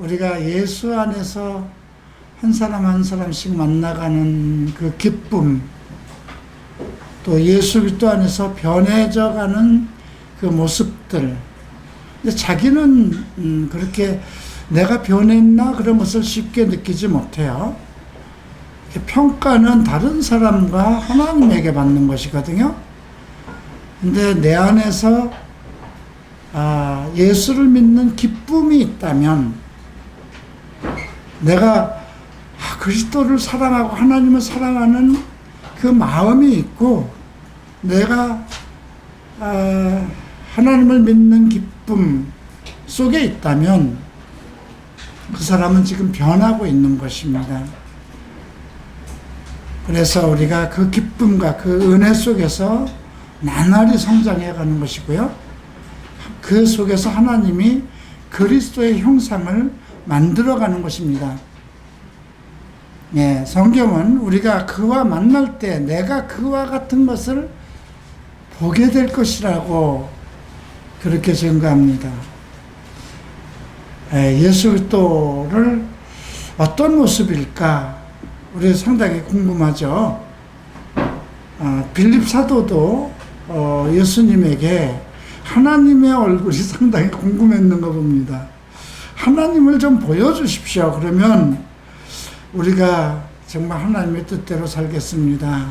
우리가 예수 안에서 한 사람 한 사람씩 만나가는 그 기쁨, 또 예수 그리스도 안에서 변해져 가는 그 모습들. 근데 자기는 그렇게 내가 변했나 그런 것을 쉽게 느끼지 못해요. 평가는 다른 사람과 하나님에게 받는 것이거든요. 근데 내 안에서 예수를 믿는 기쁨이 있다면, 내가 그리스도를 사랑하고 하나님을 사랑하는 그 마음이 있고, 내가 하나님을 믿는 기쁨 속에 있다면 그 사람은 지금 변하고 있는 것입니다. 그래서 우리가 그 기쁨과 그 은혜 속에서 나날이 성장해 가는 것이고요. 그 속에서 하나님이 그리스도의 형상을 만들어가는 것입니다. 예, 성경은 우리가 그와 만날 때 내가 그와 같은 것을 보게 될 것이라고 그렇게 증거합니다. 예수 그리스도를 어떤 모습일까 우리 상당히 궁금하죠. 빌립 사도도 예수님에게 하나님의 얼굴이 상당히 궁금했는가 봅니다. 하나님을 좀 보여주십시오. 그러면 우리가 정말 하나님의 뜻대로 살겠습니다.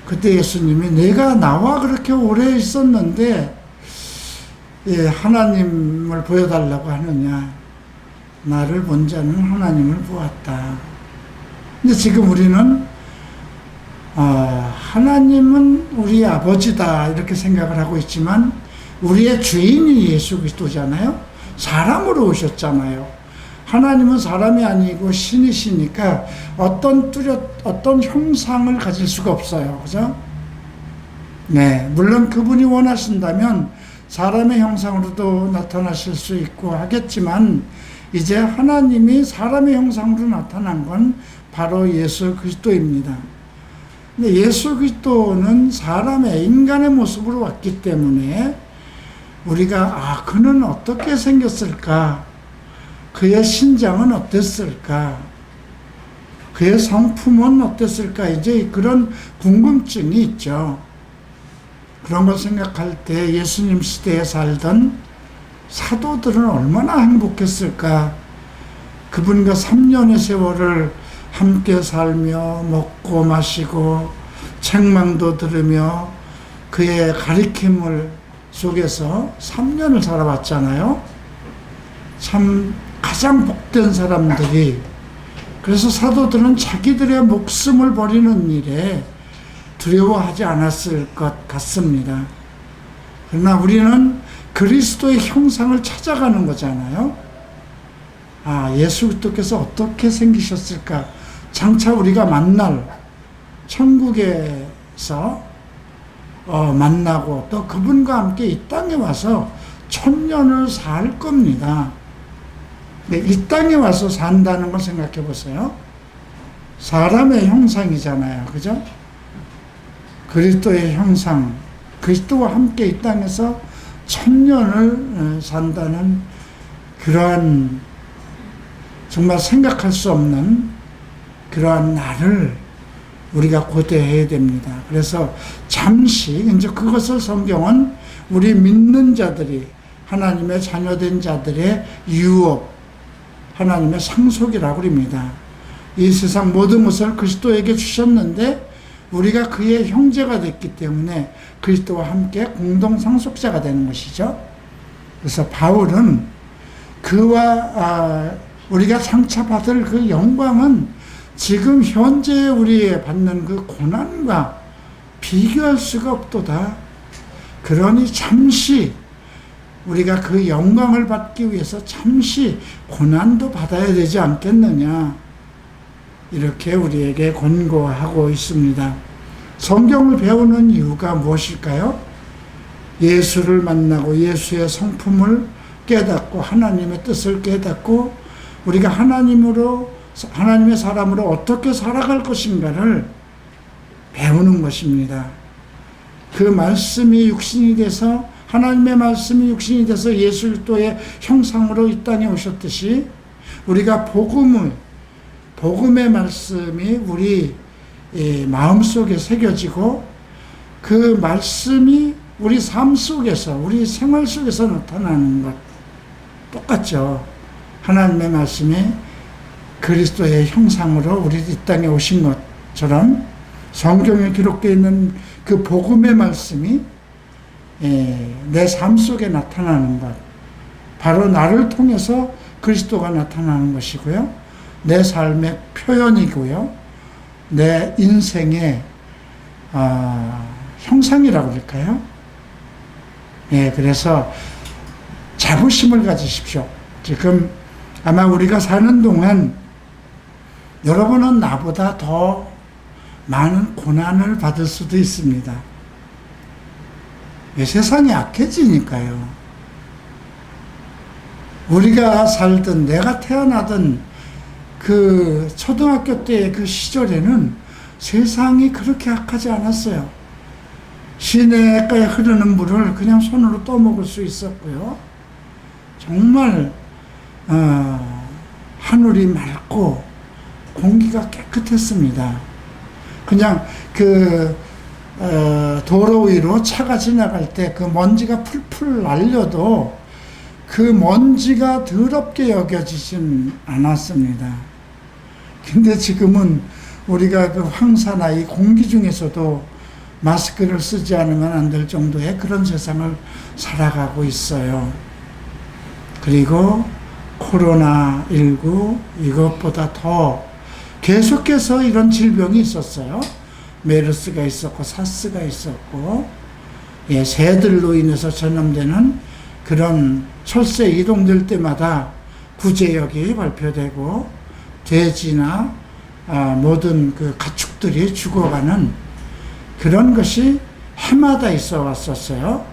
그때 예수님이 내가 나와 그렇게 오래 있었는데 하나님을 보여달라고 하느냐. 나를 본 자는 하나님을 보았다. 근데 지금 우리는 하나님은 우리 아버지다 이렇게 생각을 하고 있지만 우리의 주인이 예수 그리스도잖아요. 사람으로 오셨잖아요. 하나님은 사람이 아니고 신이시니까 어떤 형상을 가질 수가 없어요. 그죠? 네, 물론 그분이 원하신다면 사람의 형상으로도 나타나실 수 있고 하겠지만, 이제 하나님이 사람의 형상으로 나타난 건 바로 예수 그리스도입니다. 근데 예수 그리스도는 사람의 인간의 모습으로 왔기 때문에 우리가 그는 어떻게 생겼을까? 그의 신장은 어땠을까? 그의 성품은 어땠을까? 이제 그런 궁금증이 있죠. 그런 걸 생각할 때 예수님 시대에 살던 사도들은 얼마나 행복했을까? 그분과 3년의 세월을 함께 살며 먹고 마시고 책망도 들으며 그의 가르침을 속에서 3년을 살아왔잖아요. 참 가장 복된 사람들이, 그래서 사도들은 자기들의 목숨을 버리는 일에 두려워하지 않았을 것 같습니다. 그러나 우리는 그리스도의 형상을 찾아가는 거잖아요. 예수 그리스도께서 어떻게 생기셨을까? 장차 우리가 만날 천국에서 만나고 또 그분과 함께 이 땅에 와서 1000년을 살 겁니다. 이 땅에 와서 산다는 걸 생각해 보세요. 사람의 형상이잖아요. 그죠? 그리스도의 형상, 그리스도와 함께 이 땅에서 1000년을 산다는 그러한 정말 생각할 수 없는 그러한 날을 우리가 고대해야 됩니다. 그래서 잠시 이제 그것을 성경은 우리 믿는 자들이, 하나님의 자녀된 자들의 유업, 하나님의 상속이라고 합니다. 이 세상 모든 것을 그리스도에게 주셨는데 우리가 그의 형제가 됐기 때문에 그리스도와 함께 공동 상속자가 되는 것이죠. 그래서 바울은 그와 우리가 장차 받을 그 영광은 지금 현재 우리의 받는 그 고난과 비교할 수가 없도다. 그러니 잠시 우리가 그 영광을 받기 위해서 잠시 고난도 받아야 되지 않겠느냐, 이렇게 우리에게 권고하고 있습니다. 성경을 배우는 이유가 무엇일까요? 예수를 만나고 예수의 성품을 깨닫고 하나님의 뜻을 깨닫고 우리가 하나님의 사람으로 어떻게 살아갈 것인가를 배우는 것입니다. 그 말씀이 육신이 돼서 하나님의 말씀이 육신이 돼서 예수 그리스도의 형상으로 이 땅에 오셨듯이 우리가 복음의 말씀이 우리 마음속에 새겨지고 그 말씀이 우리 삶 속에서, 우리 생활 속에서 나타나는 것 똑같죠. 하나님의 말씀이 그리스도의 형상으로 우리 이 땅에 오신 것처럼 성경에 기록되어 있는 그 복음의 말씀이 내 삶 속에 나타나는 것, 바로 나를 통해서 그리스도가 나타나는 것이고요. 내 삶의 표현이고요. 내 인생의 형상이라고 그럴까요? 그래서 자부심을 가지십시오. 지금 아마 우리가 사는 동안 여러분은 나보다 더 많은 고난을 받을 수도 있습니다. 세상이 악해지니까요. 우리가 살던, 내가 태어나던 그 초등학교 때의 그 시절에는 세상이 그렇게 악하지 않았어요. 시내가에 흐르는 물을 그냥 손으로 떠먹을 수 있었고요. 정말 하늘이 맑고 공기가 깨끗했습니다. 그냥 도로 위로 차가 지나갈 때 그 먼지가 풀풀 날려도 그 먼지가 더럽게 여겨지진 않았습니다. 근데 지금은 우리가 그 황사나 이 공기 중에서도 마스크를 쓰지 않으면 안 될 정도의 그런 세상을 살아가고 있어요. 그리고 코로나19 이것보다 더 계속해서 이런 질병이 있었어요. 메르스가 있었고 사스가 있었고 새들로 인해서 전염되는 그런 철새 이동될 때마다 구제역이 발표되고 돼지나 모든 그 가축들이 죽어가는 그런 것이 해마다 있어 왔었어요.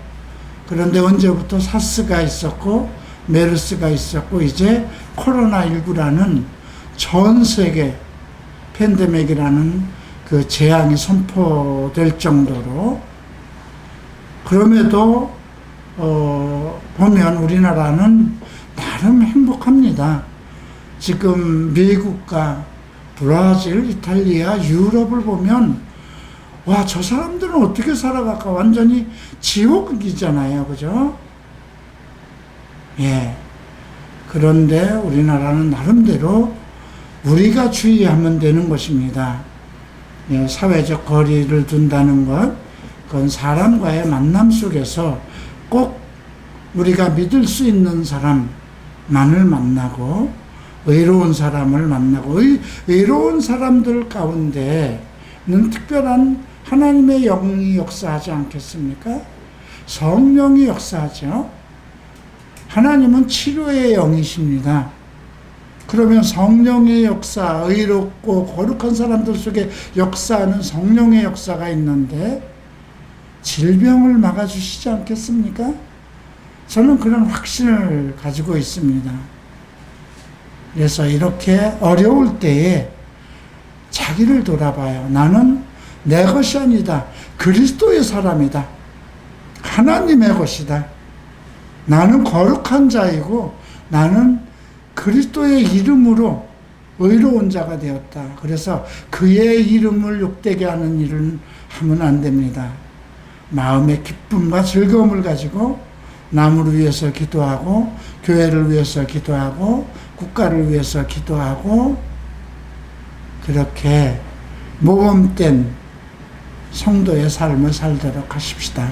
그런데 언제부터 사스가 있었고 메르스가 있었고 이제 코로나19라는 전 세계 팬데믹이라는 그 재앙이 선포될 정도로, 그럼에도 보면 우리나라는 나름 행복합니다. 지금 미국과 브라질, 이탈리아, 유럽을 보면 와, 저 사람들은 어떻게 살아갈까? 완전히 지옥이잖아요. 그죠? 그런데 우리나라는 나름대로 우리가 주의하면 되는 것입니다. 사회적 거리를 둔다는 것, 그건 사람과의 만남 속에서 꼭 우리가 믿을 수 있는 사람만을 만나고 의로운 사람을 만나고 의로운 사람들 가운데는 특별한 하나님의 영이 역사하지 않겠습니까? 성령이 역사하죠. 하나님은 치료의 영이십니다. 그러면 성령의 역사, 의롭고 거룩한 사람들 속에 역사하는 성령의 역사가 있는데 질병을 막아주시지 않겠습니까? 저는 그런 확신을 가지고 있습니다. 그래서 이렇게 어려울 때에 자기를 돌아봐요. 나는 내 것이 아니다. 그리스도의 사람이다. 하나님의 것이다. 나는 거룩한 자이고 나는 그리스도의 이름으로 의로운 자가 되었다. 그래서 그의 이름을 욕되게 하는 일은 하면 안 됩니다. 마음의 기쁨과 즐거움을 가지고 남을 위해서 기도하고 교회를 위해서 기도하고 국가를 위해서 기도하고 그렇게 모범된 성도의 삶을 살도록 하십시다.